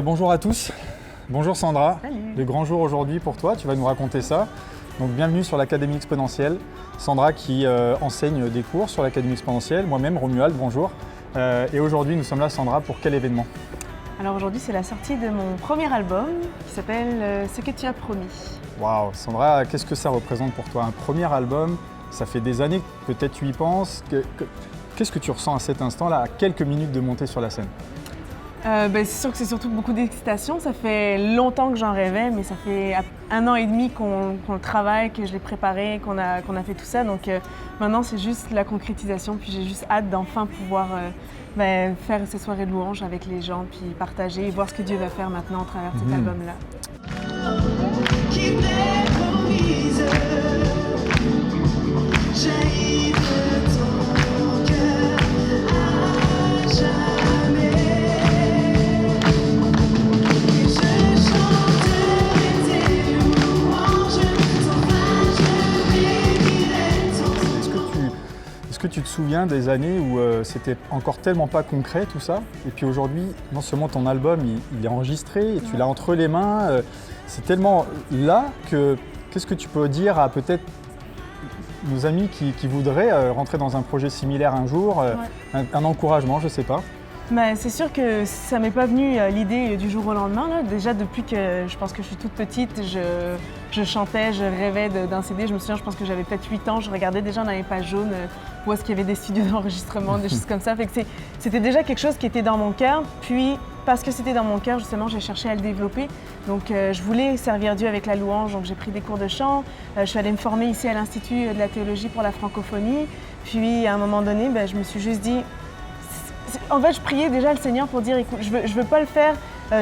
Bonjour à tous. Bonjour Sandra. Salut. Le grand jour aujourd'hui pour toi, tu vas nous raconter ça. Donc bienvenue sur l'Académie Exponentielle. Sandra qui enseigne des cours sur l'Académie Exponentielle, moi-même Romuald, bonjour. Et aujourd'hui nous sommes là Sandra pour quel événement? Alors aujourd'hui c'est la sortie de mon premier album qui s'appelle Ce que tu as promis. Waouh, Sandra, qu'est-ce que ça représente pour toi? Un premier album, ça fait des années que peut-être tu y penses. Qu'est-ce que tu ressens à cet instant-là, à quelques minutes de monter sur la scène? C'est sûr que c'est surtout beaucoup d'excitation. Ça fait longtemps que j'en rêvais, mais ça fait 1 an et demi qu'on le travaille, que je l'ai préparé, qu'on a fait tout ça. Donc maintenant, c'est juste la concrétisation. Puis j'ai juste hâte d'enfin pouvoir faire ces soirées de louanges avec les gens, puis partager et voir ce que Dieu va faire maintenant au travers de cet album-là. Est-ce que tu te souviens des années où c'était encore tellement pas concret tout ça? Et puis aujourd'hui, non seulement ton album il est enregistré, et tu l'as entre les mains, c'est tellement là que qu'est-ce que tu peux dire à peut-être nos amis qui voudraient rentrer dans un projet similaire un jour, un encouragement, je sais pas? C'est sûr que ça m'est pas venu l'idée du jour au lendemain. Là. Déjà depuis que je pense que je suis toute petite, je chantais, je rêvais d'un CD. Je me souviens, je pense que j'avais peut-être 8 ans, je regardais déjà dans les pages jaunes où est-ce qu'il y avait des studios d'enregistrement, des choses comme ça. Fait que c'était déjà quelque chose qui était dans mon cœur. Puis parce que c'était dans mon cœur, justement, j'ai cherché à le développer. Donc je voulais servir Dieu avec la louange, donc j'ai pris des cours de chant. Je suis allée me former ici à l'Institut de la théologie pour la francophonie. Puis à un moment donné, je me suis juste dit... En fait, je priais déjà le Seigneur pour dire, écoute, je veux pas le faire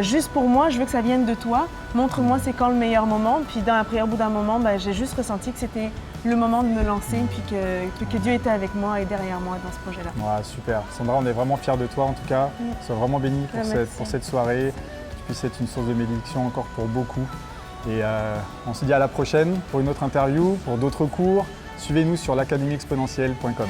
juste pour moi, je veux que ça vienne de toi. Montre-moi c'est quand le meilleur moment. Puis dans la prière, au bout d'un moment, j'ai juste ressenti que c'était le moment de me lancer, puis que Dieu était avec moi et derrière moi dans ce projet-là. Ouais, super. Sandra, on est vraiment fiers de toi en tout cas. Sois vraiment bénie pour cette soirée. Tu puisses être une source de bénédiction encore pour beaucoup. Et on se dit à la prochaine pour une autre interview, pour d'autres cours. Suivez-nous sur l'académieexponentielle.com.